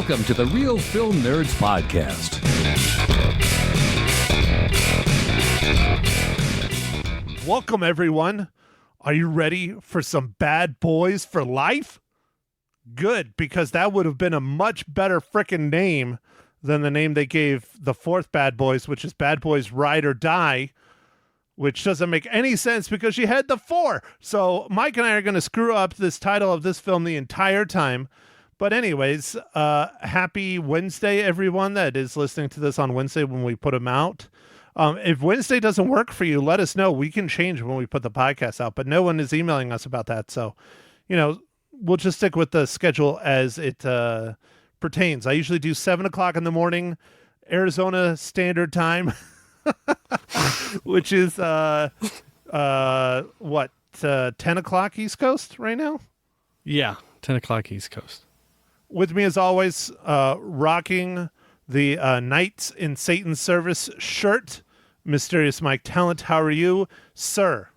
Welcome to the Real Film Nerds Podcast. Welcome, everyone. Are you ready for some bad boys for life? Good, because that would have been a much better frickin' name than the name they gave the fourth Bad Boys, which is Bad Boys Ride or Die, which doesn't make any sense because you had the four. So Mike and I are going to screw up this title of this film the entire time. But anyways, happy Wednesday, everyone that is listening to this on Wednesday when we put them out. If Wednesday doesn't work for you, let us know. We can change when we put the podcast out, but no one is emailing us about that. So, we'll just stick with the schedule as it pertains. I usually do 7 o'clock in the morning, Arizona Standard Time, which is 10 o'clock East Coast right now? Yeah, 10 o'clock East Coast. With me, as always, rocking the Knights in Satan's Service shirt, Mysterious Mike Talent. How are you, sir?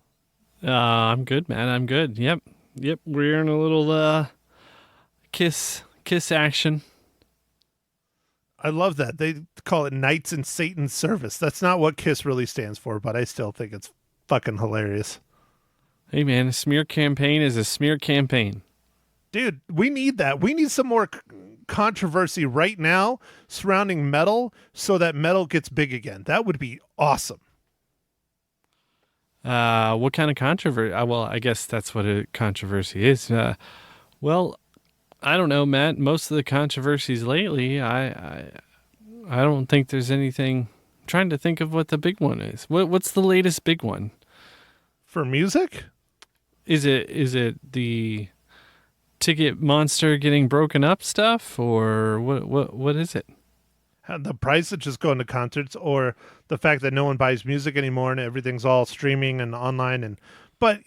I'm good, man. I'm good. Yep. We're in a little kiss action. I love that. They call it Knights in Satan's Service. That's not what KISS really stands for, but I still think it's fucking hilarious. Hey, man, a smear campaign is a smear campaign. Dude, we need that. We need some more controversy right now surrounding metal so that metal gets big again. That would be awesome. What kind of controversy? Well, I guess that's what a controversy is. Well, I don't know, Matt. Most of the controversies lately, I don't think there's anything. I'm trying to think of what the big one is. What's the latest big one? For music? Is it the Ticket Monster getting broken up stuff, or what is it? The price of just going to concerts, or the fact that no one buys music anymore and everything's all streaming and online. But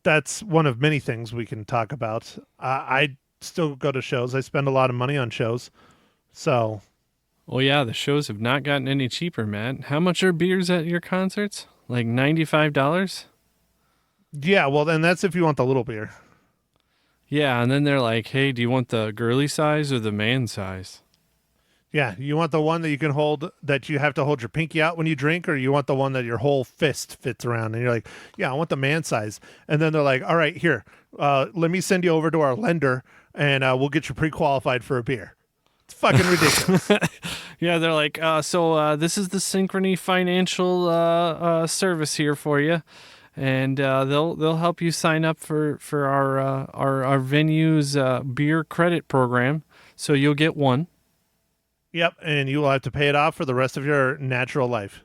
that's one of many things we can talk about. I still go to shows. I spend a lot of money on shows. So. Well, yeah, the shows have not gotten any cheaper, Matt. How much are beers at your concerts? Like $95? Yeah, well, then that's if you want the little beer. Yeah, and then they're like, hey, do you want the girly size or the man size? Yeah, you want the one that you can hold, that you have to hold your pinky out when you drink, or you want the one that your whole fist fits around? And you're like, yeah, I want the man size. And then they're like, all right, here, let me send you over to our lender, and we'll get you pre-qualified for a beer. It's fucking ridiculous. Yeah, they're like, so this is the Synchrony Financial service here for you. And they'll help you sign up for our venue's beer credit program, so you'll get one. Yep, and you will have to pay it off for the rest of your natural life.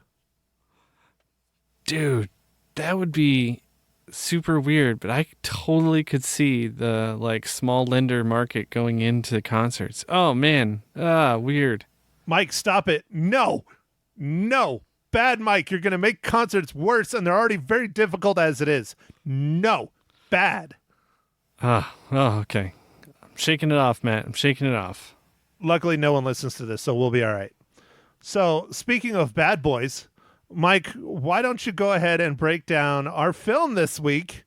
Dude, that would be super weird, but I totally could see the small lender market going into concerts. Oh man, weird. Mike, stop it! No. Bad Mike, you're going to make concerts worse, and they're already very difficult as it is. No. Bad. Okay. I'm shaking it off, Matt. I'm shaking it off. Luckily, no one listens to this, so we'll be all right. So, speaking of bad boys, Mike, why don't you go ahead and break down our film this week,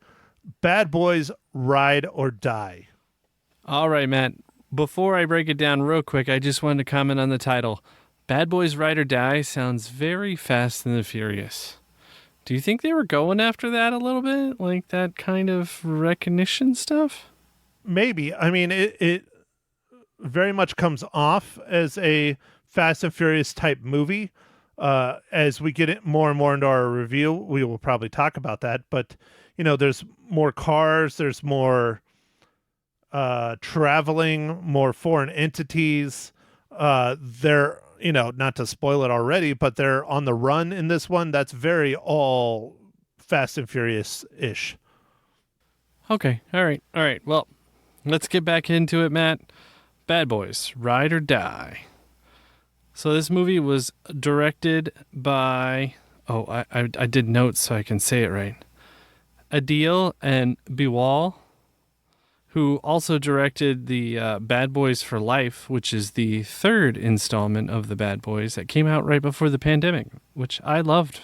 Bad Boys Ride or Die? All right, Matt. Before I break it down real quick, I just wanted to comment on the title. Bad Boys Ride or Die sounds very Fast and the Furious. Do you think they were going after that a little bit? Like that kind of recognition stuff? Maybe. I mean, it very much comes off as a Fast and Furious type movie. As we get it more and more into our review, we will probably talk about that. But, there's more cars, there's more traveling, more foreign entities. They're not to spoil it already, but they're on the run in this one. That's very all Fast and Furious-ish. Okay. All right. Well, let's get back into it, Matt. Bad Boys, Ride or Die. So this movie was directed by... Oh, I did notes so I can say it right. Adil and Biwal, who also directed the Bad Boys for Life, which is the third installment of the Bad Boys that came out right before the pandemic, which I loved.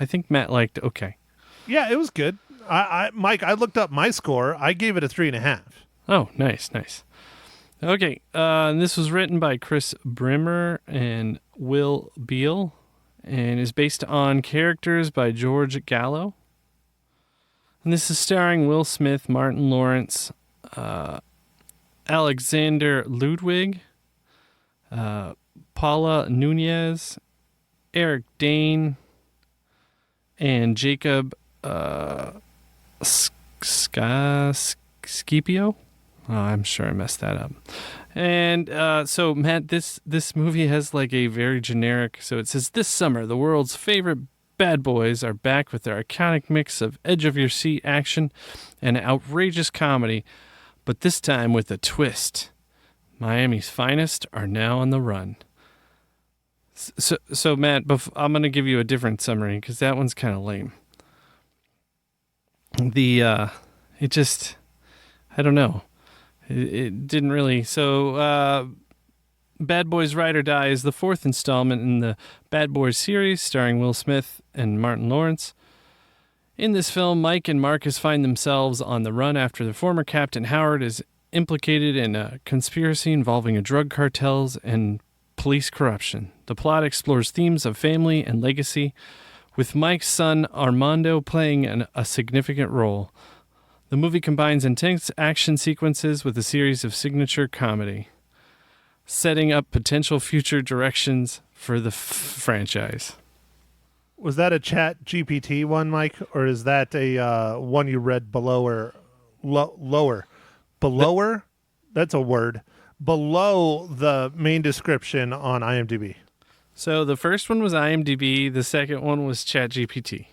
I think Matt liked okay. Yeah, it was good. Mike, I looked up my score. I gave it a 3.5. Oh, nice. Okay, and this was written by Chris Brimmer and Will Beal, and is based on characters by George Gallo. And this is starring Will Smith, Martin Lawrence, Alexander Ludwig, Paula Nunez, Eric Dane, and Jacob Scipio. Oh, I'm sure I messed that up. And so, Matt, this movie has like a very generic. So it says, this summer, the world's favorite bad boys are back with their iconic mix of edge-of-your-seat action and outrageous comedy, but this time with a twist. Miami's finest are now on the run. So Matt, I'm going to give you a different summary because that one's kind of lame. I don't know. It didn't really. So, Bad Boys Ride or Die is the fourth installment in the Bad Boys series, starring Will Smith and Martin Lawrence. In this film, Mike and Marcus find themselves on the run after the former Captain Howard is implicated in a conspiracy involving drug cartels and police corruption. The plot explores themes of family and legacy, with Mike's son Armando playing a significant role. The movie combines intense action sequences with a series of signature comedy, setting up potential future directions for the franchise. Was that a Chat GPT one, Mike, or is that a one you read below or lower? Belower? That's a word. Below the main description on IMDb. So the first one was IMDb. The second one was ChatGPT.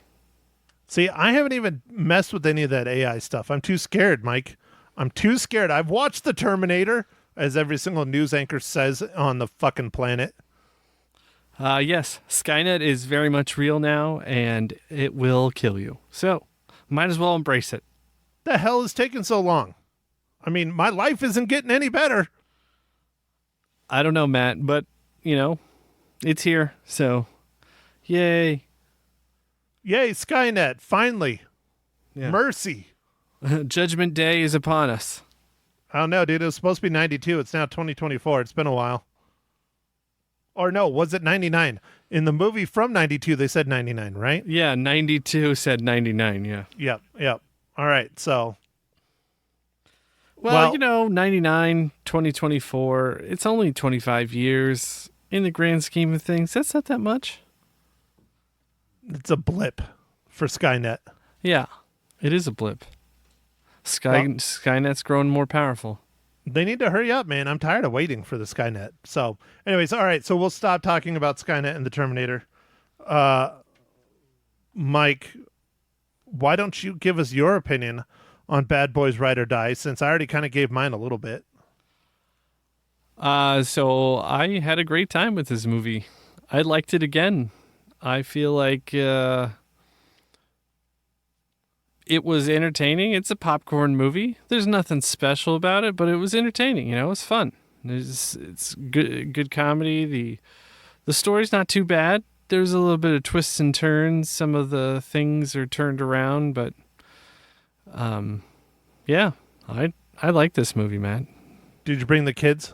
See, I haven't even messed with any of that AI stuff. I'm too scared, Mike. I'm too scared. I've watched The Terminator, as every single news anchor says on the fucking planet. Yes, Skynet is very much real now, and it will kill you. So, might as well embrace it. The hell is taking so long? I mean, my life isn't getting any better. I don't know, Matt, but, it's here, so yay. Yay, Skynet, finally. Yeah. Mercy. Judgment Day is upon us. I don't know, dude. It was supposed to be 92. It's now 2024. It's been a while. Or no, was it 99? In the movie from 92, they said 99, right? Yeah, 92 said 99, yeah. Yep. All right, so. Well, 99, 2024, it's only 25 years in the grand scheme of things. That's not that much. It's a blip for Skynet. Yeah, it is a blip. Skynet's growing more powerful. They need to hurry up, man. I'm tired of waiting for the Skynet. So, anyways, all right. So we'll stop talking about Skynet and the Terminator. Mike, why don't you give us your opinion on Bad Boys Ride or Die, since I already kind of gave mine a little bit. So I had a great time with this movie. I liked it again. I feel like it was entertaining. It's a popcorn movie. There's nothing special about it, but it was entertaining. It was fun. It's good comedy. The story's not too bad. There's a little bit of twists and turns. Some of the things are turned around, but yeah, I like this movie, Matt. Did you bring the kids?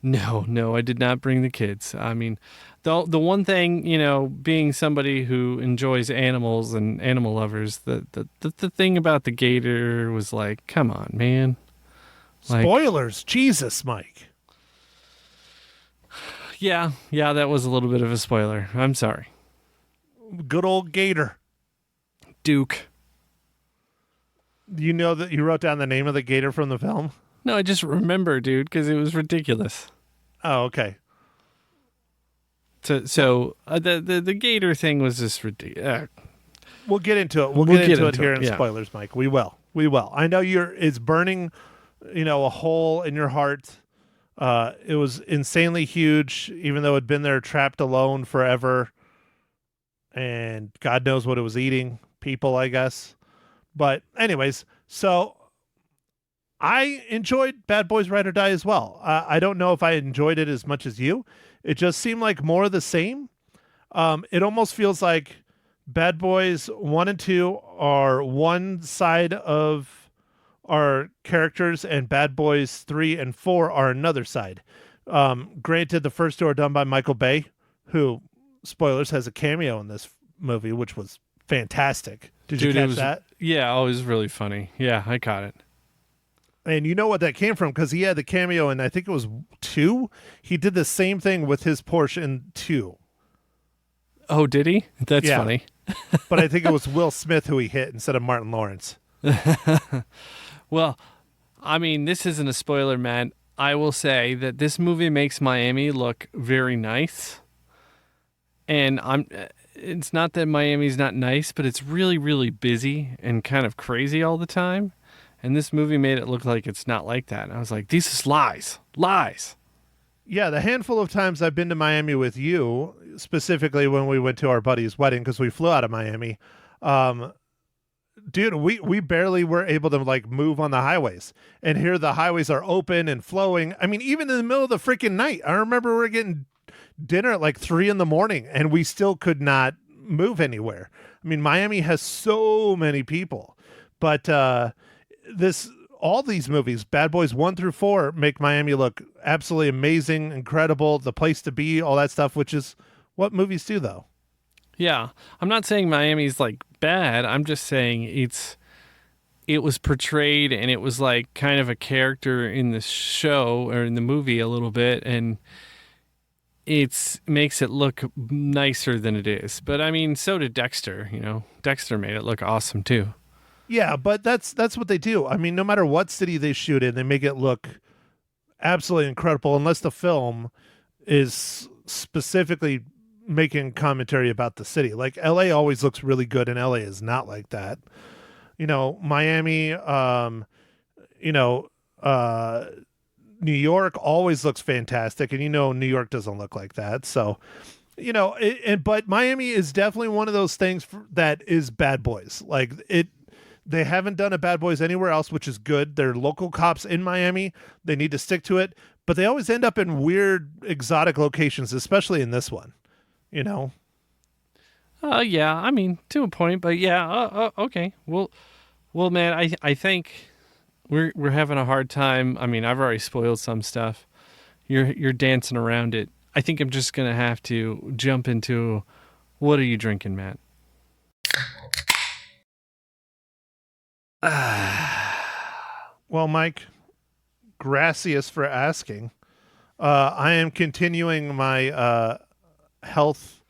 No, I did not bring the kids. I mean, the one thing, being somebody who enjoys animals and animal lovers, the thing about the gator was like, come on, man. Spoilers, Jesus, Mike. Yeah, that was a little bit of a spoiler. I'm sorry. Good old gator. Duke. You know that you wrote down the name of the gator from the film? No, I just remember, dude, because it was ridiculous. Oh, okay. So the gator thing was just ridiculous. We'll get into it. We'll get into it here in yeah. spoilers, Mike. We will. I know it's burning, a hole in your heart. It was insanely huge, even though it'd been there trapped alone forever. And God knows what it was eating. People, I guess. But anyways, so I enjoyed Bad Boys Ride or Die as well. I don't know if I enjoyed it as much as you. It just seemed like more of the same. It almost feels like Bad Boys 1 and 2 are one side of are characters, and Bad Boys 3 and 4 are another side. Granted, the first two are done by Michael Bay, who, spoilers, has a cameo in this movie, which was fantastic. Did you catch that? Yeah, it was really funny. Yeah, I caught it. And you know what that came from, because he had the cameo in, I think it was 2. He did the same thing with his Porsche in 2. Oh, did he? That's funny. But I think it was Will Smith who he hit instead of Martin Lawrence. Well, I mean, this isn't a spoiler, man. I will say that this movie makes Miami look very nice. And it's not that Miami's not nice, but it's really, really busy and kind of crazy all the time. And this movie made it look like it's not like that. And I was like, these is lies. Lies. Yeah, the handful of times I've been to Miami with you, specifically when we went to our buddy's wedding, because we flew out of Miami, dude, we barely were able to like move on the highways. And here the highways are open and flowing. I mean, even in the middle of the freaking night, I remember we were getting dinner at like 3 a.m, and we still could not move anywhere. I mean, Miami has so many people, but all these movies, Bad Boys 1 through 4, make Miami look absolutely amazing, incredible, the place to be, all that stuff, which is what movies do, though. Yeah. I'm not saying Miami's like bad. I'm just saying it was portrayed and it was like kind of a character in the show or in the movie a little bit, and it makes it look nicer than it is. But I mean, so did Dexter, Dexter made it look awesome too. Yeah, but that's what they do. I mean, no matter what city they shoot in, they make it look absolutely incredible, unless the film is specifically making commentary about the city. Like LA always looks really good, and LA is not like that. Miami, New York always looks fantastic, and New York doesn't look like that. So, but Miami is definitely one of those things that is Bad Boys. Like they haven't done a Bad Boys anywhere else, which is good. They're local cops in Miami. They need to stick to it, but they always end up in weird, exotic locations, especially in this one. Yeah, I mean, to a point, but yeah, okay. Well, man, I think we're having a hard time. I mean, I've already spoiled some stuff. You're dancing around it. I think I'm just gonna have to jump into what are you drinking, Matt? Well, Mike, gracias for asking. I am continuing my health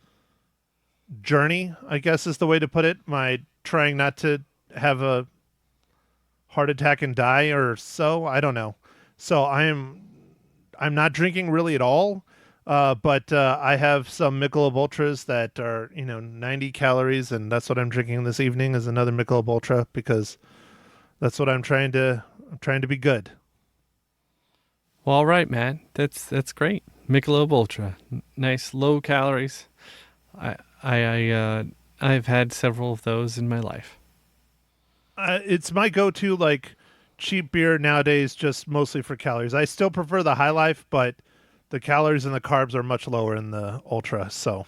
journey, I guess is the way to put it. My trying not to have a heart attack and die or so. I don't know. So I'm not drinking really at all. But I have some Michelob Ultras that are, 90 calories, and that's what I'm drinking this evening is another Michelob Ultra, because that's what I'm trying to be good. Well, all right, Matt. That's great. Michelob Ultra, nice low calories. I've had several of those in my life. It's my go-to like cheap beer nowadays, just mostly for calories. I still prefer the High Life, but the calories and the carbs are much lower in the Ultra. So.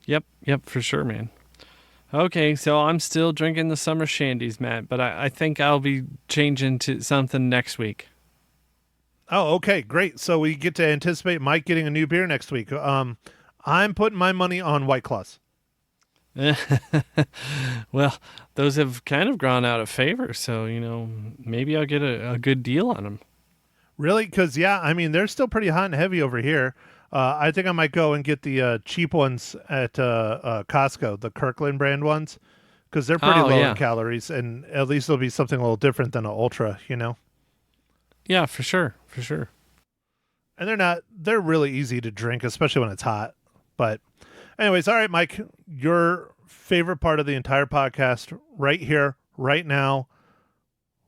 Yep, for sure, man. Okay, so I'm still drinking the summer shandies, Matt, but I think I'll be changing to something next week. Oh, okay, great. So we get to anticipate Mike getting a new beer next week. I'm putting my money on White Claws. Well, those have kind of gone out of favor, so, maybe I'll get a good deal on them. Really? Because, yeah, I mean, they're still pretty hot and heavy over here. I think I might go and get the cheap ones at Costco, the Kirkland brand ones, because they're pretty low in calories, and at least it'll be something a little different than an Ultra, Yeah, for sure. And they're really easy to drink, especially when it's hot. But anyways, all right, Mike, your favorite part of the entire podcast right here, right now.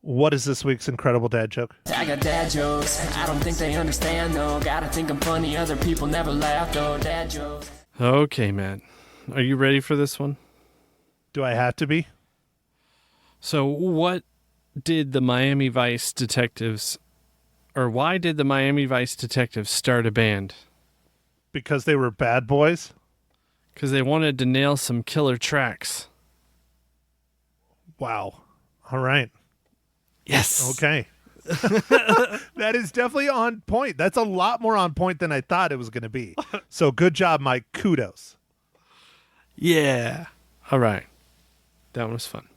What is this week's incredible dad joke? I got dad jokes. I don't think they understand, though. Gotta think I'm funny. Other people never laugh, though. Dad jokes. Okay, Matt. Are you ready for this one? Do I have to be? So what did the Miami Vice detectives, or why did the Miami Vice detectives start a band? Because they were bad boys? Because they wanted to nail some killer tracks. Wow. All right. Yes. Okay. That is definitely on point. That's a lot more on point than I thought it was going to be. So good job, Mike. Kudos. Yeah. All right. That one was fun.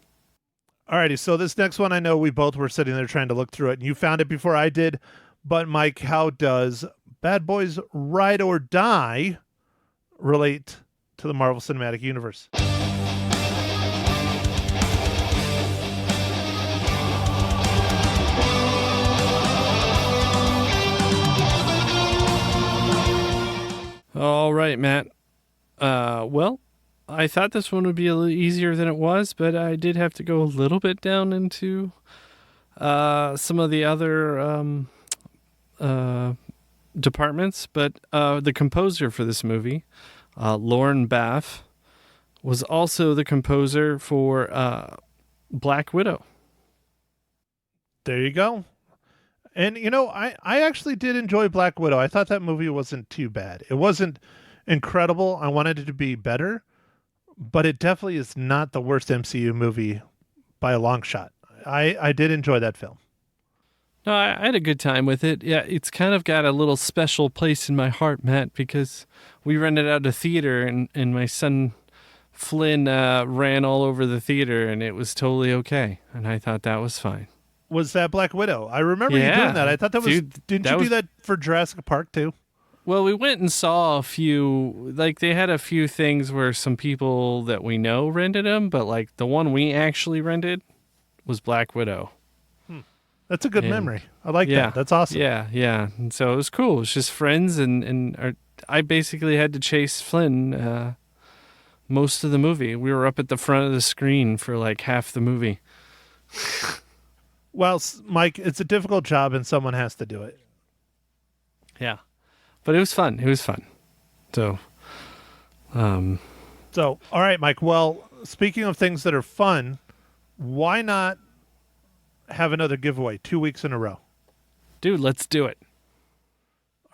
Alrighty, so this next one, I know we both were sitting there trying to look through it, and you found it before I did. But Mike, how does Bad Boys Ride or Die relate to the Marvel Cinematic Universe? All right, Matt. Well, I thought this one would be a little easier than it was, but I did have to go a little bit down into some of the other departments. But the composer for this movie, Lauren Baff, was also the composer for Black Widow. There you go. And, I actually did enjoy Black Widow. I thought that movie wasn't too bad. It wasn't incredible. I wanted it to be better, but it definitely is not the worst MCU movie by a long shot. I did enjoy that film. No, I had a good time with it. Yeah, it's kind of got a little special place in my heart, Matt, because we rented out a theater and my son Flynn ran all over the theater and it was totally okay. And I thought that was fine. Was that Black Widow? I remember you doing that. I thought that was... Dude, didn't you do that for Jurassic Park too? Well, we went and saw a few, they had a few things where some people that we know rented them, but the one we actually rented was Black Widow. That's a good memory. I like that. That's awesome. Yeah. And so it was cool. It was just friends, and I basically had to chase Flynn most of the movie. We were up at the front of the screen for half the movie. Well, Mike, it's a difficult job and someone has to do it. Yeah. But it was fun. So, all right, Mike. Well, speaking of things that are fun, why not have another giveaway 2 weeks in a row? Dude, let's do it.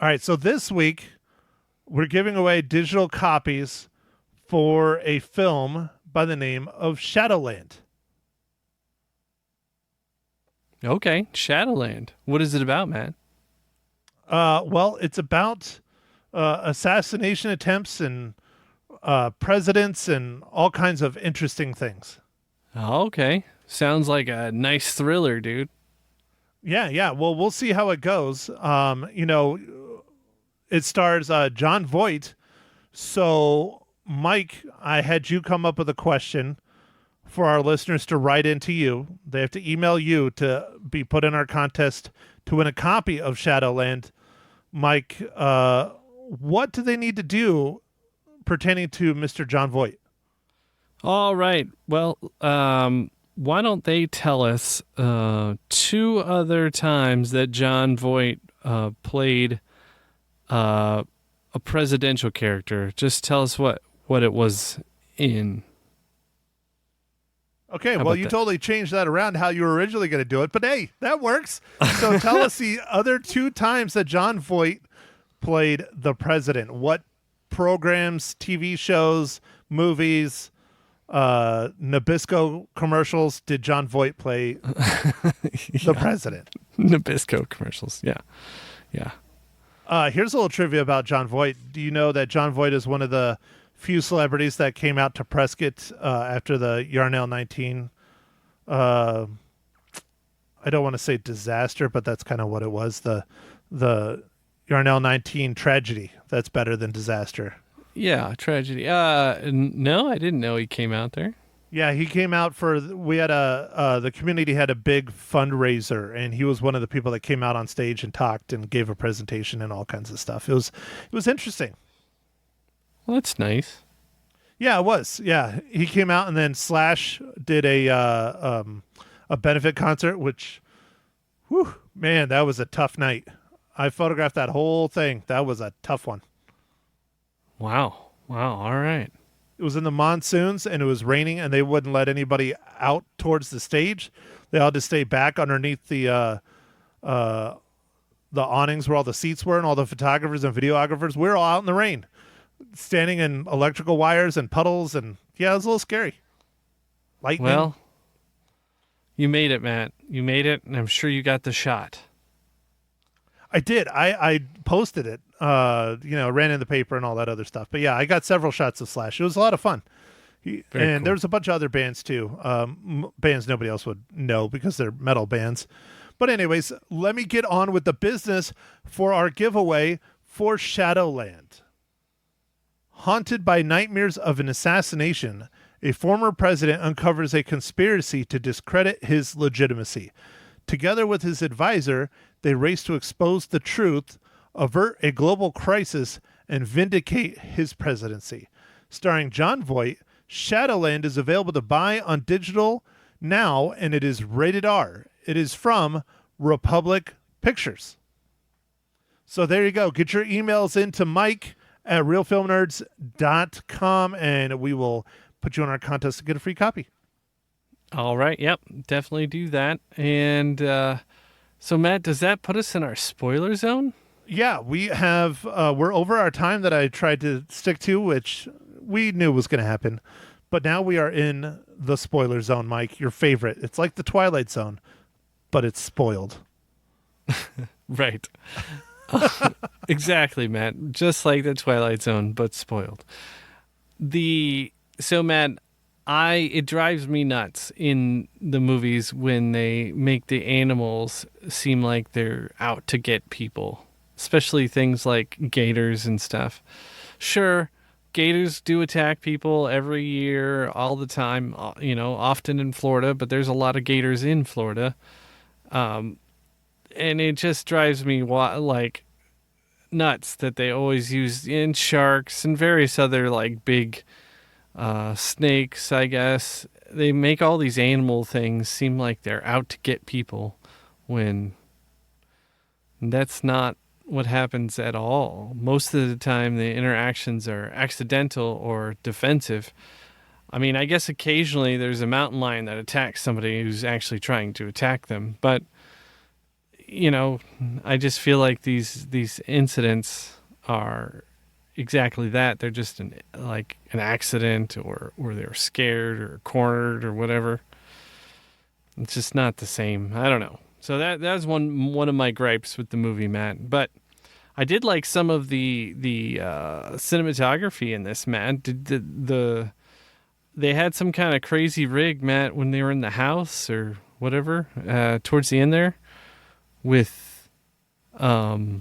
All right. So this week, we're giving away digital copies for a film by the name of Shadowland. Okay, Shadowland. What is it about, man? Well, it's about assassination attempts and presidents and all kinds of interesting things. Oh, okay. Sounds like a nice thriller, dude. Yeah. Well, we'll see how it goes. It stars Jon Voight. So, Mike, I had you come up with a question for our listeners to write into you. They have to email you to be put in our contest to win a copy of Shadowland. Mike, what do they need to do pertaining to Mr. Jon Voight? All right. Well, why don't they tell us 2 other times that Jon Voight played a presidential character? Just tell us what it was in. Okay, well, you totally changed that around how you were originally going to do it, but hey, that works. So tell us the other 2 times that Jon Voight played the president. What programs, TV shows, movies, Nabisco commercials did Jon Voight play the president? Nabisco commercials, yeah. Here's a little trivia about Jon Voight. Do you know that Jon Voight is one of the few celebrities that came out to Prescott after the Yarnell 19 I don't want to say disaster, but that's kind of what it was, the Yarnell 19 tragedy. That's better than disaster. Yeah, tragedy. No, I didn't know he came out there. Yeah, he came out we had the community had a big fundraiser, and he was one of the people that came out on stage and talked and gave a presentation and all kinds of stuff. It was interesting. Well, that's nice. Yeah, it was. Yeah, he came out, and then Slash did a benefit concert, which, whew, man, that was a tough night. I photographed that whole thing. That was a tough one. Wow. All right. It was in the monsoons, and it was raining, and they wouldn't let anybody out towards the stage. They all had to stay back underneath the awnings where all the seats were, and all the photographers and videographers. We were all out in the rain, standing in electrical wires and puddles, and yeah, it was a little scary. Lightning. Well, You made it, Matt. You made it, and I'm sure you got the shot. I did. I posted it, ran in the paper and all that other stuff. But yeah, I got several shots of Slash. It was a lot of fun. Very and cool. There's a bunch of other bands too. Bands nobody else would know because they're metal bands. But anyways, let me get on with the business for our giveaway for Shadowland. Haunted by nightmares of an assassination, a former president uncovers a conspiracy to discredit his legitimacy. Together with his advisor, they race to expose the truth, avert a global crisis, and vindicate his presidency. Starring John Voight, Shadowland is available to buy on digital now, and it is rated R. It is from Republic Pictures. So there you go. Get your emails into mike@realfilmnerds.com, and we will put you on our contest to get a free copy. All right. Yep. Definitely do that. And so, Matt, does that put us in our spoiler zone? Yeah, we have. We're over our time that I tried to stick to, which we knew was going to happen. But now we are in the spoiler zone, Mike, your favorite. It's like the Twilight Zone, but it's spoiled. Right. Exactly, Matt. Just like the Twilight Zone, but spoiled. So, Matt, it drives me nuts in the movies when they make the animals seem like they're out to get people, especially things like gators and stuff. Sure, gators do attack people every year, all the time, often in Florida, but there's a lot of gators in Florida. And it just drives me nuts that they always use in sharks and various other big snakes, I guess. They make all these animal things seem like they're out to get people when that's not what happens at all. Most of the time the interactions are accidental or defensive. I mean, I guess occasionally there's a mountain lion that attacks somebody who's actually trying to attack them, but I just feel like these incidents are exactly that. They're just an accident, or they're scared or cornered or whatever. It's just not the same. I don't know. So that was one of my gripes with the movie, Matt. But I did like some of the cinematography in this, Matt. They had some kind of crazy rig, Matt, when they were in the house or whatever towards the end there with the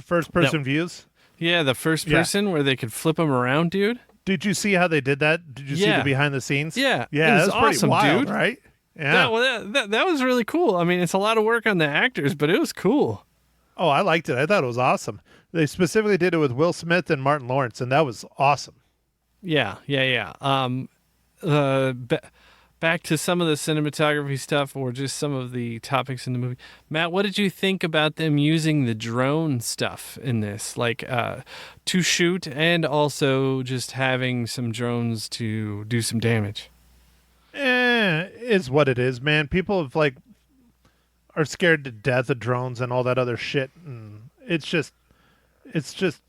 first person views. Yeah, the first person where they could flip them around, dude. Did you see how they did that? Did you see the behind the scenes? Yeah. Yeah, it was that was awesome, pretty wild, dude. right? Yeah. That was really cool. I mean, it's a lot of work on the actors, but it was cool. Oh, I liked it. I thought it was awesome. They specifically did it with Will Smith and Martin Lawrence, and that was awesome. Yeah. Back to some of the cinematography stuff, or just some of the topics in the movie. Matt, what did you think about them using the drone stuff in this? To shoot, and also just having some drones to do some damage? Is what it is, man. People are scared to death of drones and all that other shit, and it's just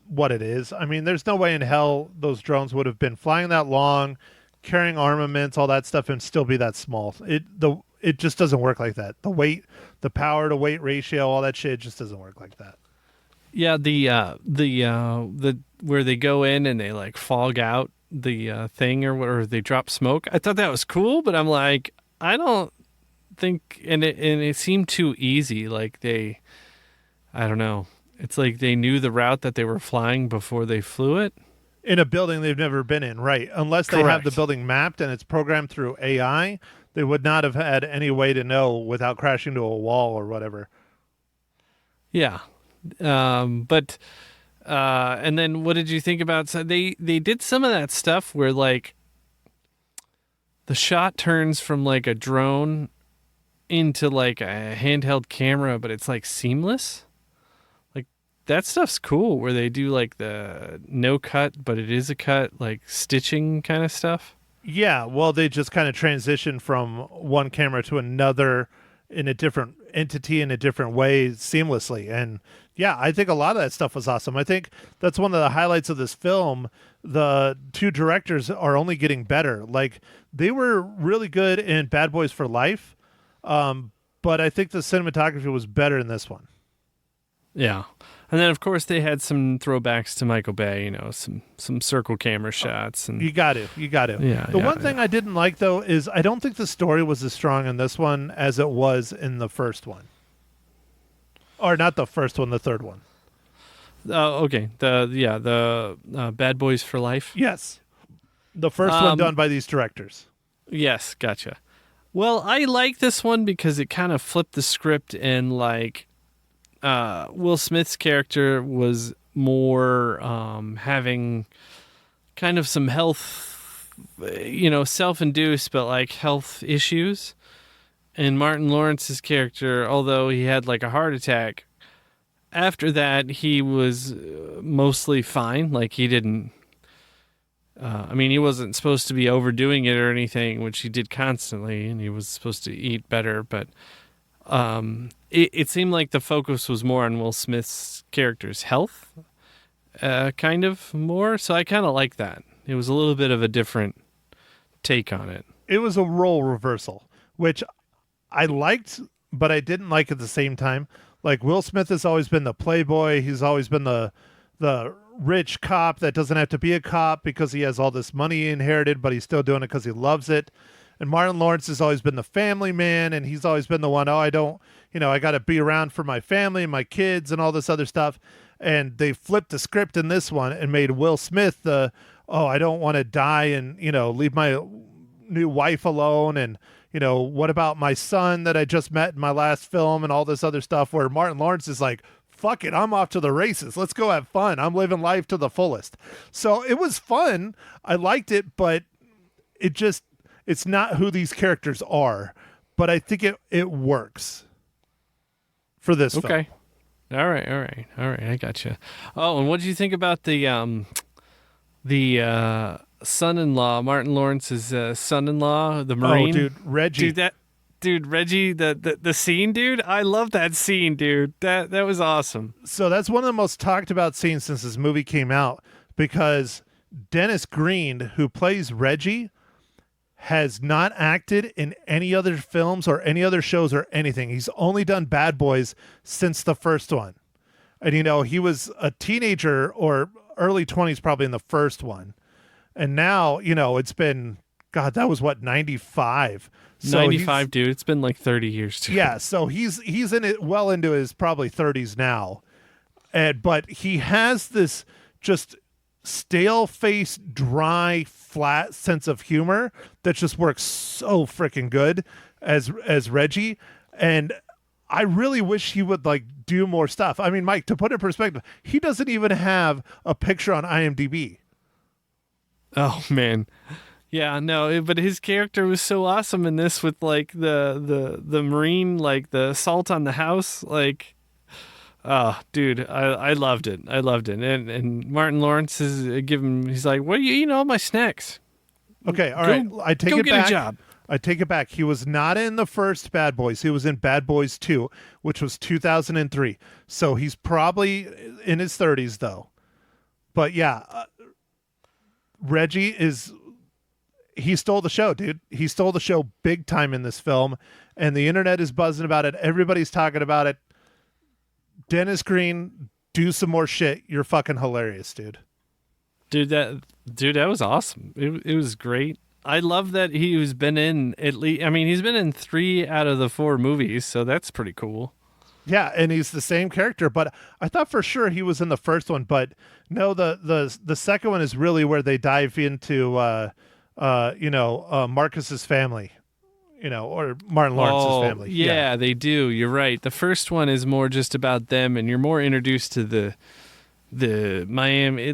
what it is. I mean, there's no way in hell those drones would have been flying that long, carrying armaments, all that stuff, and still be that small. It just doesn't work like that. The weight, the power to weight ratio, all that shit just doesn't work like that. Yeah, the where they go in and they fog out the thing, or they drop smoke. I thought that was cool, but I'm like, I don't think, and it seemed too easy. I don't know. It's like they knew the route that they were flying before they flew it. In a building they've never been in, right? Unless they have the building mapped and it's programmed through AI, they would not have had any way to know without crashing to a wall or whatever. Yeah. And then what did you think about, so they did some of that stuff where the shot turns from a drone into a handheld camera, but it's seamless. That stuff's cool, where they do the no cut, but it is a cut, stitching kind of stuff. Yeah, well, they just kind of transition from one camera to another in a different entity in a different way seamlessly. And Yeah, I think a lot of that stuff was awesome. I think that's one of the highlights of this film. The two directors are only getting better. Like, they were really good in Bad Boys for Life, but I think the cinematography was better in this one. Yeah. And then, of course, they had some throwbacks to Michael Bay, some circle camera shots. And You got to. Yeah, The one thing I didn't like, though, is I don't think the story was as strong in this one as it was in the first one. Or not the first one, the third one. Okay. The Bad Boys for Life. Yes. The first one done by these directors. Yes, gotcha. Well, I like this one because it kind of flipped the script and Will Smith's character was more having kind of some health, self-induced, but like health issues. And Martin Lawrence's character, although he had like a heart attack, after that he was mostly fine. Like he didn't, he wasn't supposed to be overdoing it or anything, which he did constantly, and he was supposed to eat better. But it seemed like the focus was more on Will Smith's character's health, kind of more. So I kind of like that. It was a little bit of a different take on it. It was a role reversal, which I liked, but I didn't like at the same time. Like, Will Smith has always been the playboy. He's always been the rich cop that doesn't have to be a cop because he has all this money he inherited, but he's still doing it because he loves it. And Martin Lawrence has always been the family man, and he's always been the one, I got to be around for my family and my kids and all this other stuff. And they flipped the script in this one and made Will Smith I don't want to die and, leave my new wife alone, and what about my son that I just met in my last film and all this other stuff, where Martin Lawrence is like, fuck it, I'm off to the races. Let's go have fun. I'm living life to the fullest. So it was fun. I liked it, but it's not who these characters are. But I think it works for this film. Okay. All right. I gotcha. Oh, and what did you think about the son-in-law, Martin Lawrence's son-in-law, the Marine? Oh, dude, Reggie. Reggie, the scene, dude. I love that scene, dude. That was awesome. So that's one of the most talked about scenes since this movie came out, because Dennis Green, who plays Reggie, has not acted in any other films or any other shows or anything. He's only done Bad Boys since the first one. And, he was a teenager or early 20s probably in the first one. And now, it's been, God, that was what, 95? So 95, dude. It's been like 30 years, too. Yeah, so he's in it well into his probably 30s now. But he has this just stale-faced, dry, flat sense of humor that just works so freaking good as Reggie. And I really wish he would do more stuff. I mean, Mike, to put it in perspective, he doesn't even have a picture on IMDb. Oh man. Yeah, no, but his character was so awesome in this with the Marine, the assault on the house, dude, I loved it. And Martin Lawrence is he's like, "What are you eating all my snacks?" Okay, all right. I take it back. Go get a job. I take it back. He was not in the first Bad Boys. He was in Bad Boys 2, which was 2003. So he's probably in his 30s though. But yeah, Reggie he stole the show, dude. He stole the show big time in this film, and the internet is buzzing about it. Everybody's talking about it. Dennis Green, do some more shit. You're fucking hilarious, dude. Dude, that was awesome. It was great. I love that he's been in at least. I mean, he's been in 3 out of the 4 movies, so that's pretty cool. Yeah, and he's the same character, but I thought for sure he was in the first one, but no, the second one is really where they dive into Marcus's family, or Martin Lawrence's family. Yeah, they do. You're right. The first one is more just about them, and you're more introduced to the Miami.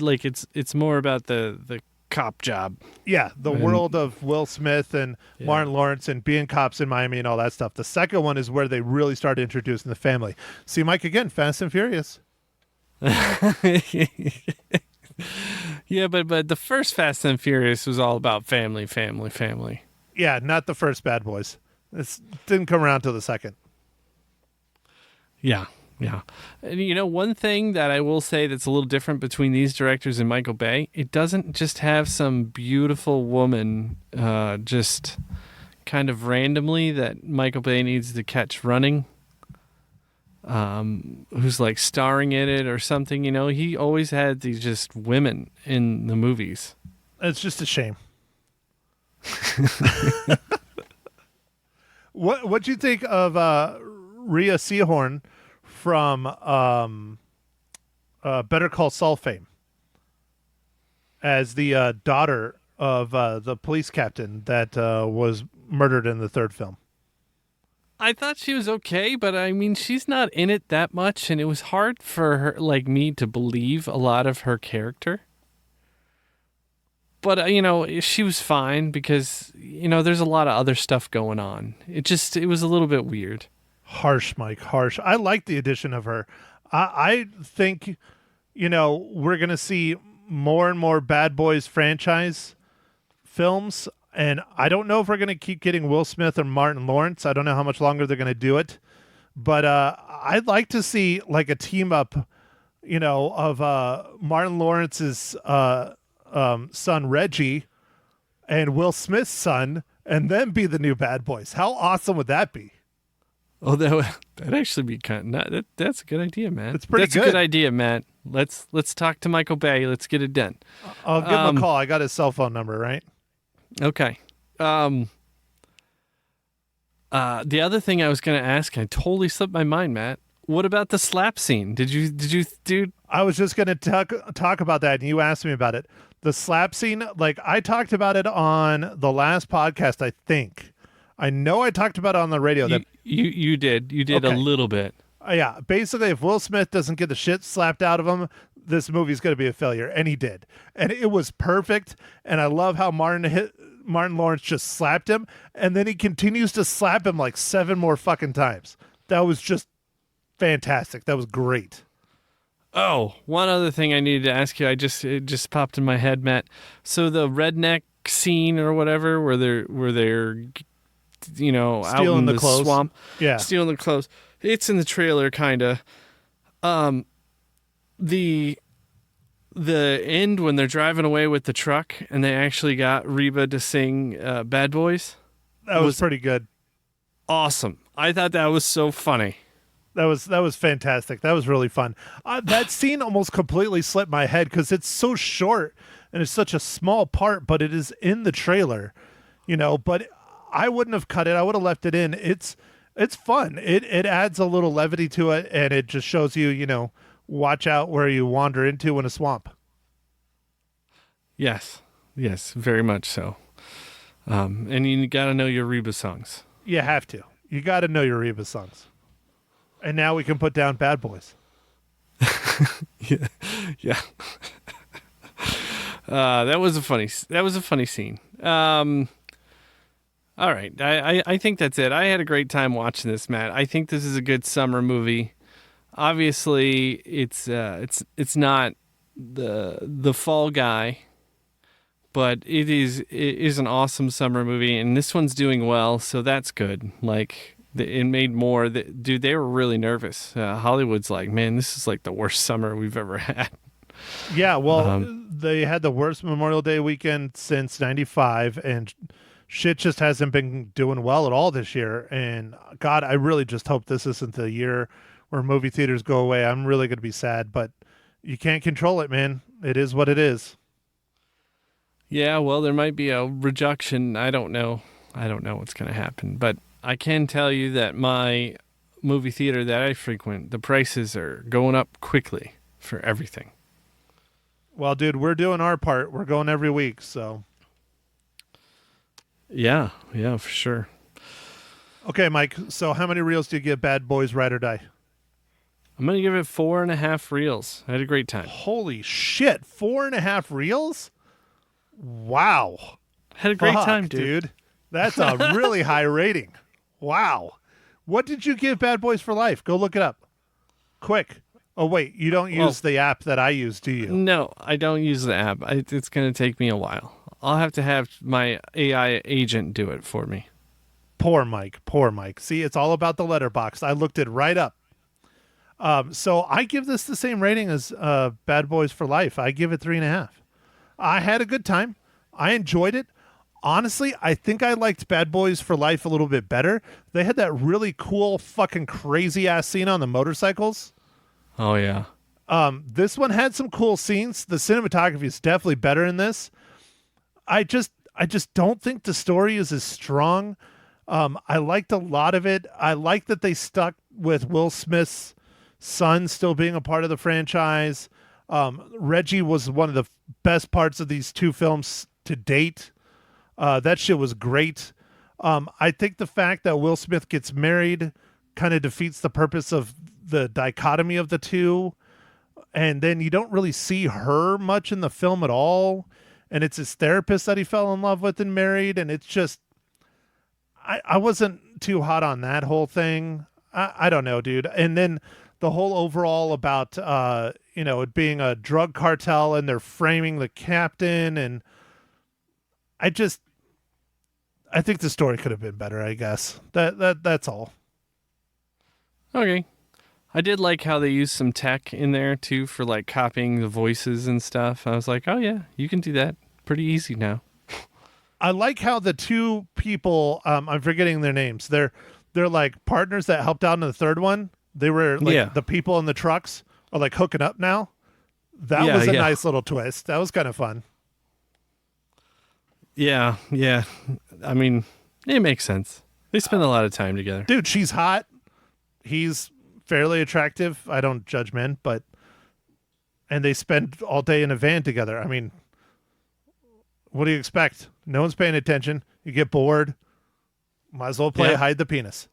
It's more about the cop job. Yeah, the world of Will Smith and Martin Lawrence and being cops in Miami and all that stuff. The second one is where they really started introducing the family. See, Mike, again, Fast and Furious. Yeah, but the first Fast and Furious was all about family. Yeah, not the first Bad Boys. It didn't come around till the second. Yeah, Yeah. And, you know, one thing that I will say that's a little different between these directors and Michael Bay, it doesn't just have some beautiful woman just kind of randomly that Michael Bay needs to catch running, who's like starring in it or something. You know, he always had these just women in the movies. It's just a shame. What'd you think of Rhea Seehorn from Better Call Saul fame as the daughter of the police captain that was murdered in the third film? I thought she was okay, but I mean, she's not in it that much, and it was hard for her, like me, to believe a lot of her character. But, you know, she was fine because, you know, there's a lot of other stuff going on. It was a little bit weird. Harsh, Mike, harsh. I like the addition of her. I think, you know, we're going to see more and more Bad Boys franchise films, and I don't know if we're going to keep getting Will Smith or Martin Lawrence. I don't know how much longer they're going to do it, but I'd like to see like a team up, you know, of Martin Lawrence's son Reggie and Will Smith's son, and then be the new Bad Boys. How awesome would that be? Oh, that'd actually be that's a good idea, man. It's pretty good. That's a good idea, Matt. Let's talk to Michael Bay. Let's get it done. I'll give him a call. I got his cell phone number, right? Okay. The other thing I was going to ask, I totally slipped my mind, Matt. What about the slap scene? Did you, dude? I was just going to talk about that, and you asked me about it. The slap scene, like I talked about it on the last podcast, I think. I know I talked about it on the radio. You did okay. A little bit. Yeah, basically, if Will Smith doesn't get the shit slapped out of him, this movie's going to be a failure, and he did. And it was perfect, and I love how Martin Lawrence just slapped him, and then he continues to slap him like 7 more fucking times. That was just fantastic. That was great. Oh, one other thing I needed to ask you. It just popped in my head, Matt. So the redneck scene or whatever, where they're you know, stealing out in the clothes. Swamp, yeah, stealing the clothes. It's in the trailer, kind of. The end when they're driving away with the truck and they actually got Reba to sing "Bad Boys." That was pretty good. Awesome. I thought that was so funny. That was fantastic. That was really fun. That scene almost completely slipped my head because it's so short and it's such a small part, but it is in the trailer, you know. But I wouldn't have cut it. I would have left it in. It's fun. It adds a little levity to it, and it just shows you, you know, watch out where you wander into in a swamp. Yes, very much so. And you got to know your Reba songs. You have to. You got to know your Reba songs. And now we can put down Bad Boys. Yeah. That was a funny scene. All right. I think that's it. I had a great time watching this, Matt. I think this is a good summer movie. Obviously, it's not the Fall Guy, but it is an awesome summer movie, and this one's doing well, so that's good. Like, it made more. Dude, they were really nervous. Hollywood's like, man, this is like the worst summer we've ever had. Yeah, well, they had the worst Memorial Day weekend since '95, and shit just hasn't been doing well at all this year. And God, I really just hope this isn't the year where movie theaters go away. I'm really going to be sad, but you can't control it, man. It is what it is. Yeah, well, there might be a reduction. I don't know what's going to happen, but I can tell you that my movie theater that I frequent, the prices are going up quickly for everything. Well, dude, we're doing our part. We're going every week, so. Yeah, for sure. Okay, Mike, so how many reels do you give Bad Boys Ride or Die? I'm going to give it 4.5 reels. I had a great time. Holy shit, 4.5 reels? Wow. Had a great time, dude. That's a really high rating. Wow. What did you give Bad Boys for Life? Go look it up. Quick. Oh, wait, you don't use the app that I use, do you? No, I don't use the app. It's going to take me a while. I'll have to have my AI agent do it for me. Poor Mike. See, it's all about the letterbox. I looked it right up. So I give this the same rating as Bad Boys for Life. I give it 3.5. I had a good time. I enjoyed it. Honestly, I think I liked Bad Boys for Life a little bit better. They had that really cool, fucking crazy ass scene on the motorcycles. Oh yeah. This one had some cool scenes. The cinematography is definitely better in this. I just don't think the story is as strong. I liked a lot of it. I like that they stuck with Will Smith's son still being a part of the franchise. Reggie was one of the best parts of these two films to date. That shit was great. I think the fact that Will Smith gets married kind of defeats the purpose of the dichotomy of the two. And then you don't really see her much in the film at all. And it's his therapist that he fell in love with and married. And it's just, I wasn't too hot on that whole thing. I don't know, dude. And then the whole overall about, it being a drug cartel and they're framing the captain. And I think the story could have been better, I guess. That's all. Okay. I did like how they used some tech in there too for like copying the voices and stuff. I was like, oh yeah, you can do that pretty easy now. I like how the two people, I'm forgetting their names. They're like partners that helped out in the third one. They were like the people in the trucks are like hooking up now. That was a nice little twist. That was kind of fun. Yeah. I mean, it makes sense. They spend a lot of time together. Dude, she's hot. He's fairly attractive. I don't judge men, and they spend all day in a van together. I mean, what do you expect? No one's paying attention. You get bored. Might as well play hide the penis.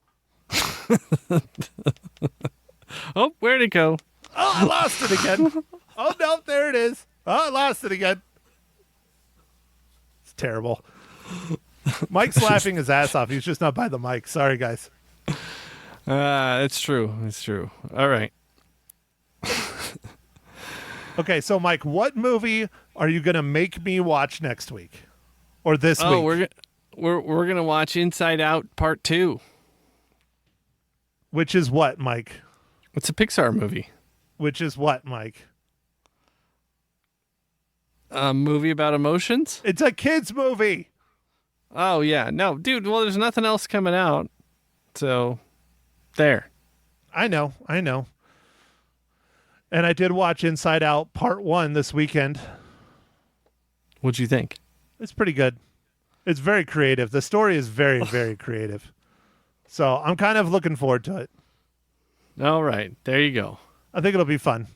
Oh, where'd it go? Oh, I lost it again. Oh, no, there it is. Oh, I lost it again. It's terrible. Mike's laughing his ass off. He's just not by the mic. Sorry, guys. It's true. It's true. All right. Okay, so Mike, what movie are you gonna make me watch next week or this week? We're gonna watch Inside Out Part 2. Which is what, Mike? It's a Pixar movie. Which is what, Mike? A movie about emotions? It's a kids movie. Oh yeah, no, dude. Well, there's nothing else coming out, so. There. I know. And I did watch Inside Out Part 1 this weekend. What'd you think? It's pretty good. It's very creative. The story is very, very creative. So I'm kind of looking forward to it. All right. There you go. I think it'll be fun.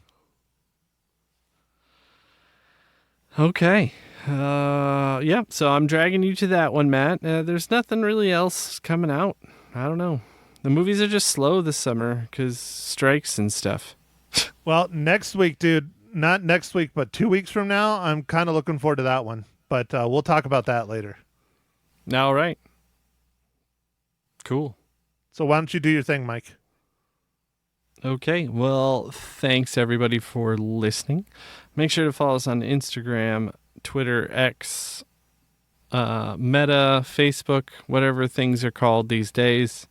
Okay. Yeah. So I'm dragging you to that one, Matt. There's nothing really else coming out. I don't know. The movies are just slow this summer because strikes and stuff. Well, next week, dude, not next week, but 2 weeks from now, I'm kind of looking forward to that one. But we'll talk about that later. All right. Cool. So why don't you do your thing, Mike? Okay. Well, thanks everybody for listening. Make sure to follow us on Instagram, Twitter, X, Meta, Facebook, whatever things are called these days.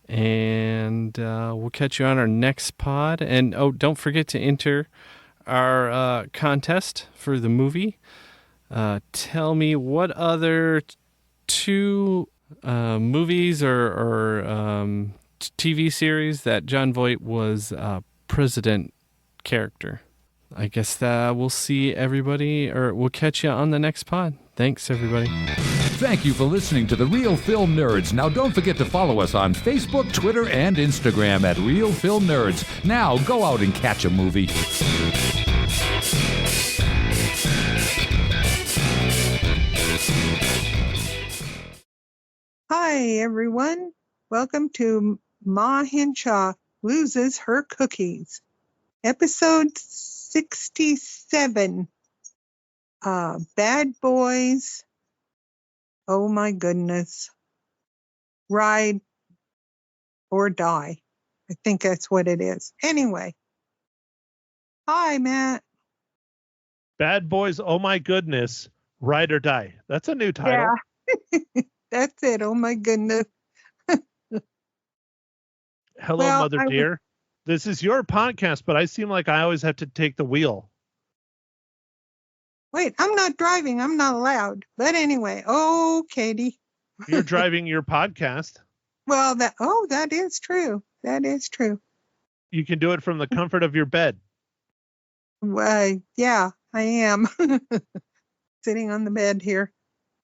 And we'll catch you on our next pod. And don't forget to enter our contest for the movie. Tell me what other two movies or TV series that John Voight was president character. I guess we'll see everybody, or we'll catch you on the next pod. Thanks, everybody. Thank you for listening to The Real Film Nerds. Now, don't forget to follow us on Facebook, Twitter, and Instagram at Real Film Nerds. Now, go out and catch a movie. Hi, everyone. Welcome to Ma Hinshaw Loses Her Cookies, episode 67. Bad Boys. Oh my goodness. Ride or die. I think that's what it is. Anyway. Hi, Matt. Bad Boys, oh my goodness, Ride or Die. That's a new title. Yeah. That's it. Oh my goodness. Hello, Well, Mother Dear. This is your podcast, but I seem like I always have to take the wheel. Wait, I'm not driving. I'm not allowed. But anyway, oh, Katie. You're driving your podcast. Well, that is true. That is true. You can do it from the comfort of your bed. Yeah, I am sitting on the bed here.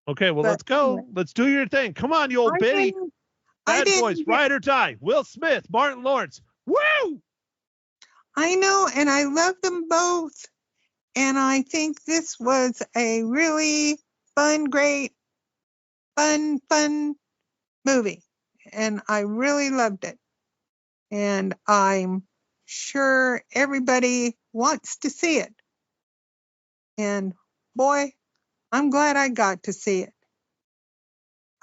Okay, well, But let's go. anyway. Let's do your thing. Come on, you old biddy. Bad Boys, Ride or Die. Will Smith, Martin Lawrence. Woo! I know, and I love them both. And I think this was a really great, fun movie. And I really loved it. And I'm sure everybody wants to see it. And boy, I'm glad I got to see it.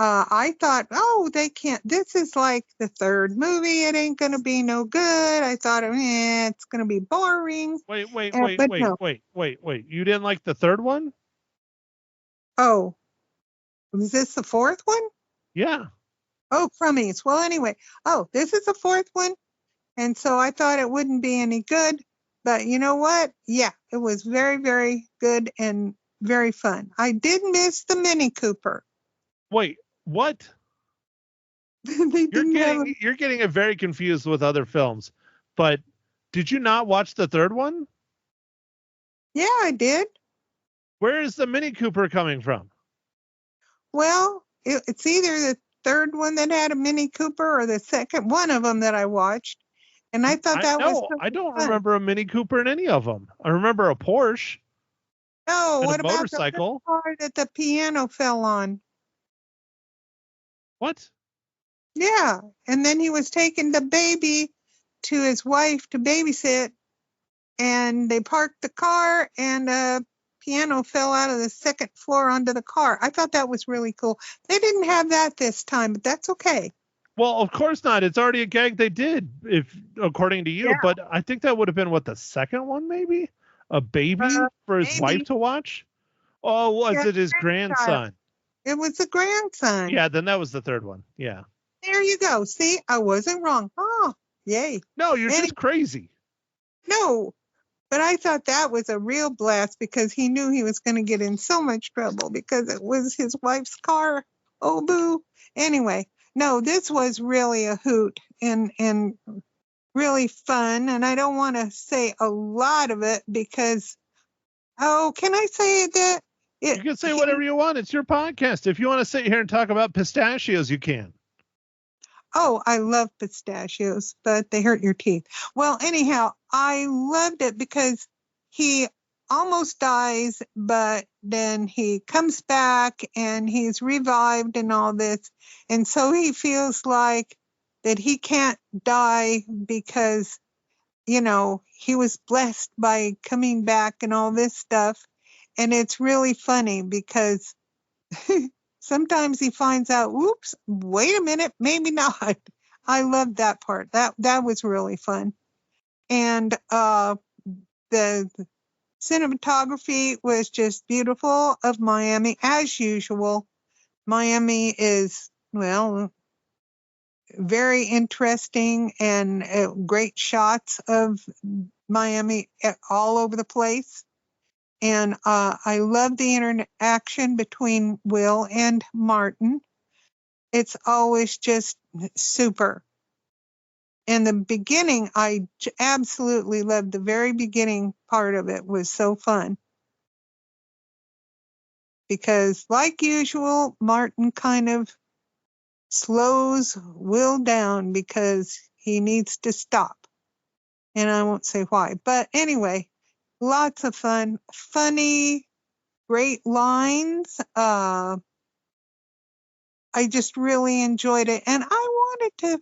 I thought, they can't. This is like the third movie. It ain't going to be no good. I thought, it's going to be boring. Wait. No. You didn't like the third one? Oh, was this the fourth one? Yeah. Oh, crummies. Well, anyway. Oh, this is the fourth one. And so I thought it wouldn't be any good. But you know what? Yeah, it was very, very good and very fun. I did miss the Mini Cooper. Wait, what? You're getting it very confused with other films. But did you not watch the third one? Yeah, I did. Where is the Mini Cooper coming from? Well, it's either the third one that had a Mini Cooper or the second one of them that I watched. And I thought I don't remember a Mini Cooper in any of them. I remember a Porsche. No, what a about motorcycle? the car that the piano fell on? What? Yeah, and then he was taking the baby to his wife to babysit, and they parked the car, and a piano fell out of the second floor onto the car. I thought that was really cool. They didn't have that this time, but that's okay. Well, of course not. It's already a gag they did, if according to you. Yeah. But I think that would have been the second one, maybe a baby for his wife to watch. Oh, was it his grandson? It was a grandson. Yeah, then that was the third one. Yeah. There you go. See, I wasn't wrong. Oh, yay. No, you're just crazy. No, but I thought that was a real blast because he knew he was going to get in so much trouble because it was his wife's car. Oh, boo. Anyway, no, this was really a hoot and really fun. And I don't want to say a lot of it because, can I say that? You can say whatever you want. It's your podcast. If you want to sit here and talk about pistachios, you can. Oh, I love pistachios, but they hurt your teeth. Well, anyhow, I loved it because he almost dies, but then he comes back and he's revived and all this. And so he feels like that he can't die because, he was blessed by coming back and all this stuff. And it's really funny because sometimes he finds out, whoops, wait a minute, maybe not. I love that part. That was really fun. And the cinematography was just beautiful of Miami, as usual. Miami is, very interesting and great shots of Miami all over the place. And I love the interaction between Will and Martin. It's always just super. In the beginning, I absolutely loved the very beginning part of it. Was so fun. Because like usual, Martin kind of slows Will down because he needs to stop. And I won't say why. But anyway, lots of fun, funny, great lines. I just really enjoyed it. And I wanted to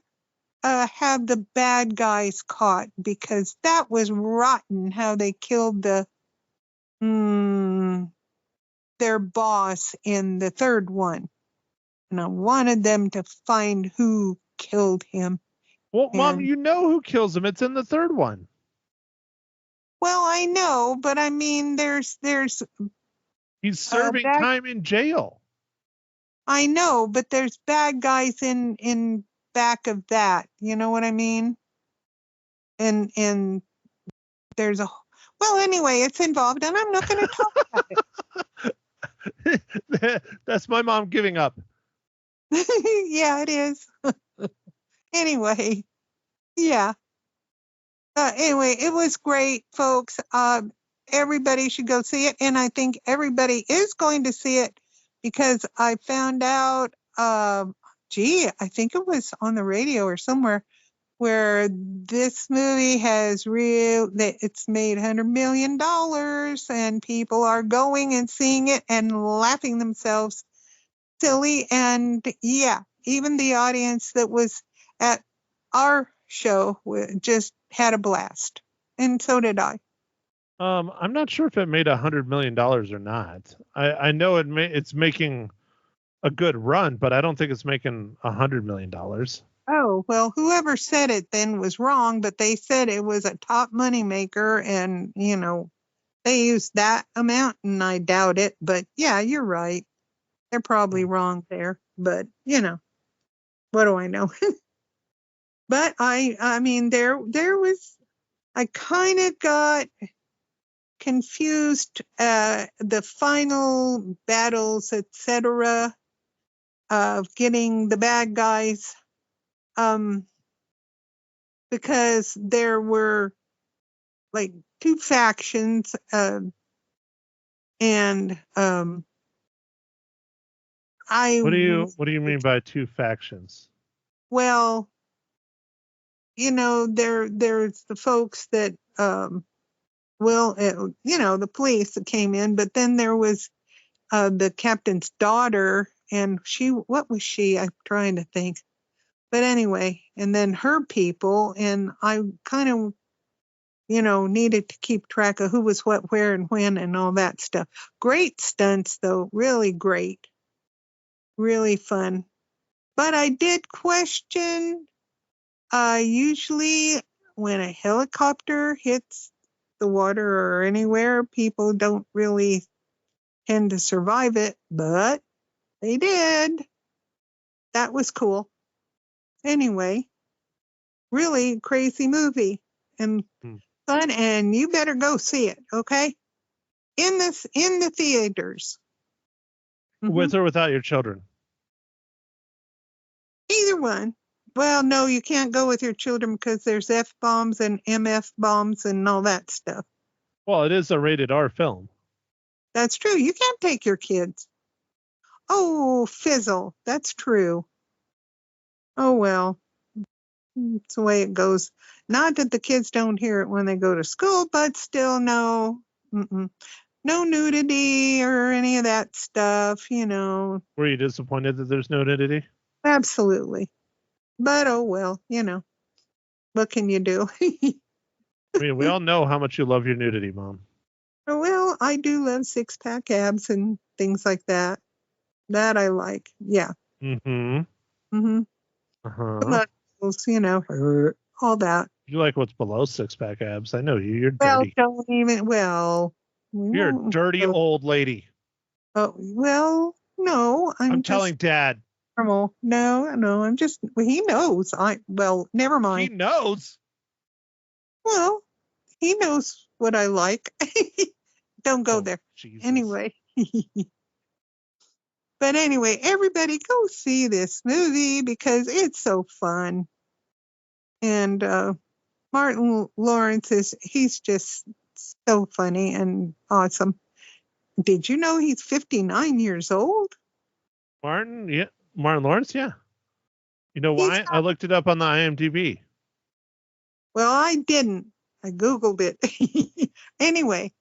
have the bad guys caught because that was rotten how they killed their boss in the third one. And I wanted them to find who killed him. Well, Mom, you know who kills him. It's in the third one. Well, I know, but I mean, there's. He's serving time in jail. I know, but there's bad guys in back of that. You know what I mean? and there's a well, anyway, it's involved, and I'm not going to talk about it. That's my mom giving up. Yeah, it is. Anyway, yeah. Anyway, it was great, folks. Everybody should go see it, and I think everybody is going to see it because I found out. I think it was on the radio or somewhere where this movie it's made $100 million, and people are going and seeing it and laughing themselves silly. And yeah, even the audience that was at our show just had a blast, and so did I. I'm not sure if it made $100 million or not. I know it's making a good run, but I don't think it's making $100 million. Oh, well, whoever said it then was wrong, but they said it was a top money maker, and they used that amount, and I doubt it. But yeah, you're right. They're probably wrong there, but what do I know? But I mean, there was, I kind of got confused, the final battles, etc., of getting the bad guys, because there were like two factions, and What do you mean by two factions? Well, there's the folks that, the police that came in, but then there was the captain's daughter, and what was she? I'm trying to think. But anyway, and then her people, and I kind of, needed to keep track of who was what, where, and when, and all that stuff. Great stunts, though, really great. Really fun. But I did question, usually when a helicopter hits the water or anywhere, people don't really tend to survive it, but they did. That was cool. Anyway, really crazy movie and fun, and you better go see it, okay? In the theaters. With or without your children? Either one. Well, no, you can't go with your children because there's F-bombs and MF bombs and all that stuff. Well, it is a rated R film. That's true. You can't take your kids. Oh, fizzle. That's true. Oh, well. It's the way it goes. Not that the kids don't hear it when they go to school, but still, no. No nudity or any of that stuff, Were you disappointed that there's no nudity? Absolutely. But, oh, well, what can you do? I mean, we all know how much you love your nudity, Mom. Well, I do love six-pack abs and things like that. That I like. Yeah. Mm-hmm. Mm-hmm. Uh-huh. Muscles, all that. You like what's below six-pack abs. I know you. You're dirty. Well, don't even, You're a dirty old lady. Oh, well, no. I'm telling Dad. Normal. No, I'm just, he knows. Never mind. He knows? Well, he knows what I like. Don't go there. Jesus. Anyway. But anyway, everybody go see this movie because it's so fun. And Martin Lawrence he's just so funny and awesome. Did you know he's 59 years old? Martin Lawrence, yeah. You know why? I looked it up on the IMDb. Well, I didn't. I Googled it. Anyway,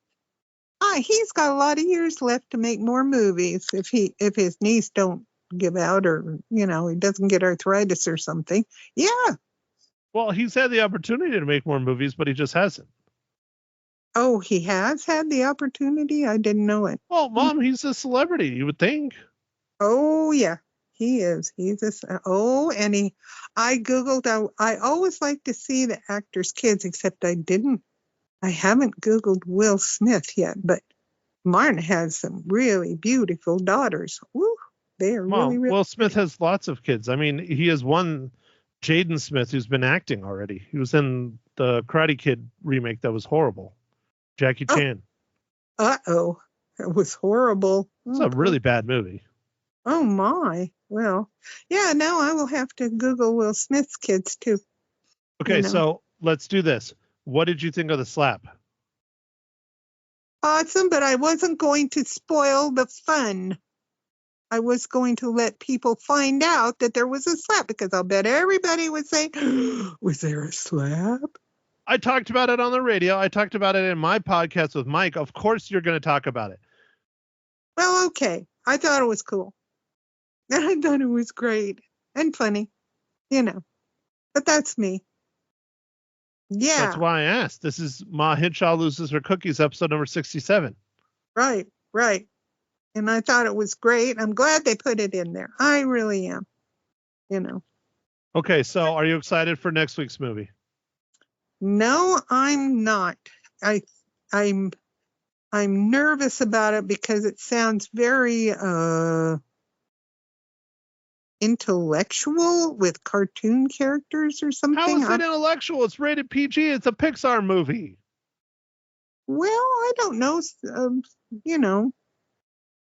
he's got a lot of years left to make more movies if his knees don't give out or, he doesn't get arthritis or something. Yeah. Well, he's had the opportunity to make more movies, but he just hasn't. Oh, he has had the opportunity? I didn't know it. Well, Mom, he's a celebrity, you would think. Oh, yeah. He is. I Googled, I always like to see the actors' kids, except I haven't Googled Will Smith yet, but Martin has some really beautiful daughters. Woo, they are really Will Smith has lots of kids. I mean, he has one, Jaden Smith, who's been acting already. He was in Karate Kid remake that was horrible. Jackie Chan. Uh-oh. That was horrible. It's a really bad movie. Oh, my. Well, yeah, now I will have to Google Will Smith's kids, too. Okay, so let's do this. What did you think of the slap? Awesome, but I wasn't going to spoil the fun. I was going to let people find out that there was a slap, because I'll bet everybody would say, was there a slap? I talked about it on the radio. I talked about it in my podcast with Mike. Of course you're going to talk about it. Well, okay. I thought it was cool. I thought it was great and funny, But that's me. Yeah. That's why I asked. This is Ma Hinshaw Loses Her Cookies, episode number 67. Right. And I thought it was great. I'm glad they put it in there. I really am. Okay, so are you excited for next week's movie? No, I'm not. I'm nervous about it because it sounds very intellectual with cartoon characters or something. How is it intellectual? It's rated PG. It's a Pixar movie. Well, I don't know.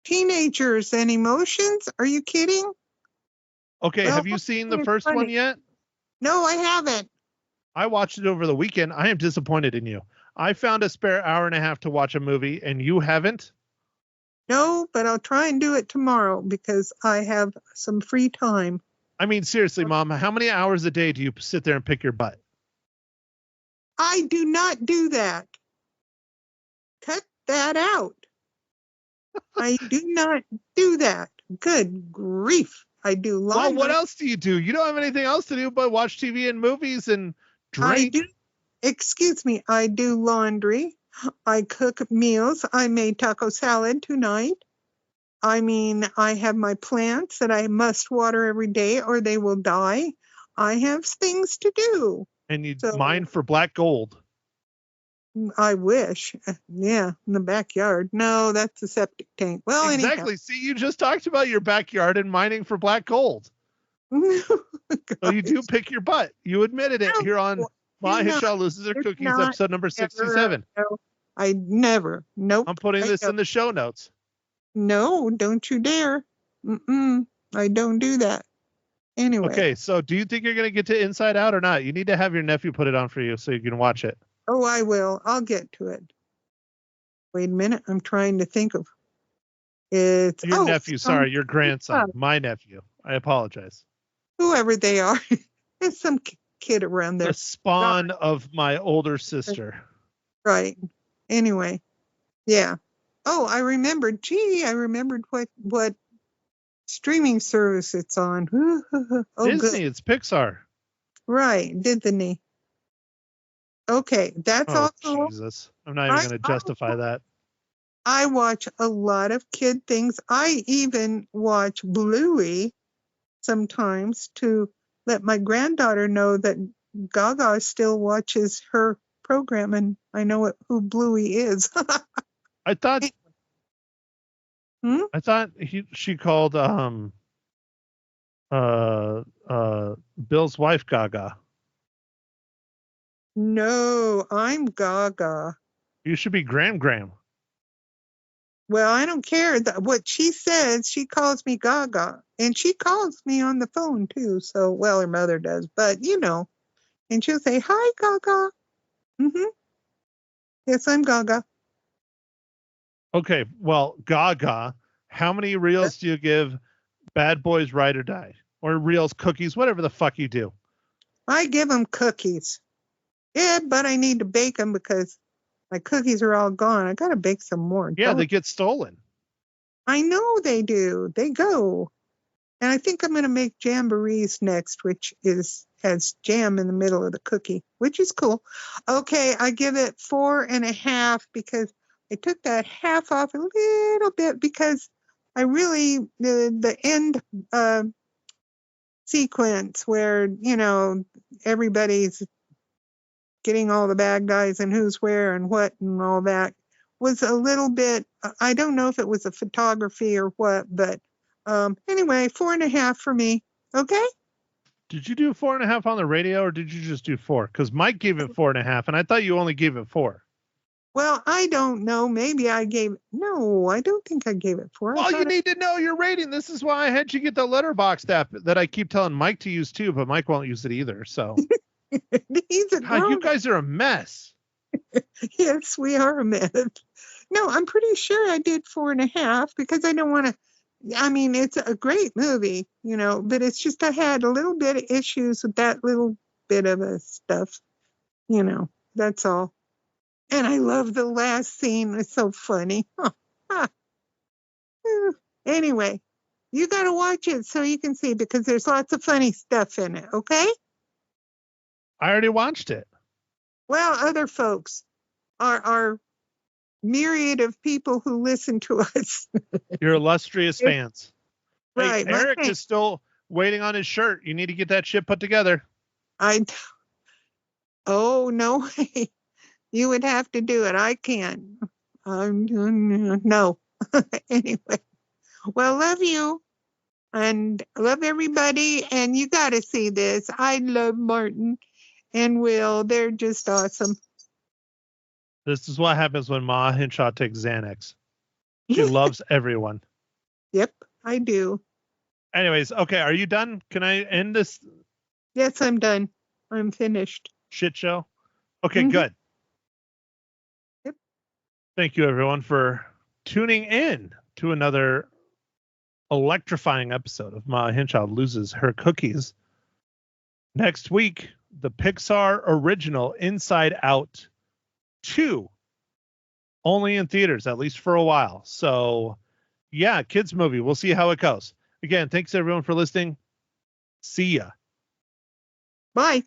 Teenagers and emotions. Are you kidding? Okay, Well, have you seen the it's first funny. one yet? No, I haven't. I watched it over the weekend. I am disappointed in you. I found a spare hour and a half to watch a movie, and you haven't? No, but I'll try and do it tomorrow because I have some free time. I mean, seriously, Mom, how many hours a day do you sit there and pick your butt? I do not do that. Cut that out. I do not do that. Good grief. I do laundry. Well, what else do you do? You don't have anything else to do but watch TV and movies and drink. Excuse me. I do laundry. I cook meals. I made taco salad tonight. I mean, I have my plants that I must water every day or they will die. I have things to do. And you mine for black gold. I wish. Yeah, in the backyard. No, that's a septic tank. Well, exactly. Anyhow. See, you just talked about your backyard and mining for black gold. So you do pick your butt. You admitted it here on Ma Hinshaw Loses Her Cookies, episode number 67. No, I never. Nope. I'm putting this in the show notes. No, don't you dare. I don't do that. Anyway. Okay, so do you think you're going to get to Inside Out or not? You need to have your nephew put it on for you so you can watch it. Oh, I will. I'll get to it. Wait a minute. I'm trying to think of it's your nephew. Sorry, your grandson. My nephew. I apologize. Whoever they are. There's some kid around there. The spawn of my older sister. Right. Anyway. Yeah. Oh, I remembered. Gee, I remembered what streaming service it's on. Oh, Disney. good. It's Pixar. Right. Disney. Okay, that's also. Jesus. I'm not even going to justify that. I watch a lot of kid things. I even watch Bluey sometimes to let my granddaughter know that Gaga still watches her program, and I know who Bluey is. I thought. I thought she called Bill's wife Gaga. No, I'm Gaga. You should be Gram. Well, I don't care. What she says, she calls me Gaga. And she calls me on the phone, too. So, well, her mother does. But, And she'll say, hi, Gaga. Yes, I'm Gaga. Okay, well, Gaga, how many reels do you give Bad Boys Ride or Die? Or reels, cookies, whatever the fuck you do? I give them cookies. Yeah, but I need to bake them because my cookies are all gone. I got to bake some more. Yeah, they get stolen. I know they do. They go. And I think I'm going to make jamborees next, which has jam in the middle of the cookie, which is cool. Okay, I give it 4.5 because I took that half off a little bit because I really, the end sequence where, everybody's getting all the bad guys and who's where and what and all that was a little bit, I don't know if it was a photography or what, but anyway, 4.5 for me. Okay. Did you do 4.5 on the radio, or did you just do 4? Because Mike gave it 4.5, and I thought you only gave it 4. Well, I don't know. Maybe I gave. No, I don't think I gave it 4. Well, you need to know your rating. This is why I had you get the Letterboxd app that I keep telling Mike to use too, but Mike won't use it either. So He's a God, you guys are a mess. Yes, we are a mess. No, I'm pretty sure I did 4.5 because I don't want to. I mean, it's a great movie, but it's just I had a little bit of issues with that little bit of stuff, that's all. And I love the last scene. It's so funny. Anyway, you got to watch it so you can see because there's lots of funny stuff in it, okay? I already watched it. Well, other folks, our myriad of people who listen to us. Your illustrious fans. Right. Hey, Eric is still waiting on his shirt. You need to get that shit put together. Oh, no way. You would have to do it. I can't. No. Anyway. Well, love you. And love everybody. And you got to see this. I love Martin and Will. They're just awesome. This is what happens when Ma Hinshaw takes Xanax. She loves everyone. Yep, I do. Anyways, okay, are you done? Can I end this? Yes, I'm done. I'm finished. Shit show? Okay, good. Yep. Thank you, everyone, for tuning in to another electrifying episode of Ma Hinshaw Loses Her Cookies. Next week, the Pixar original Inside Out 2, only in theaters, at least for a while. So yeah, kids movie. We'll see how it goes. Again, thanks everyone for listening. See ya. Bye.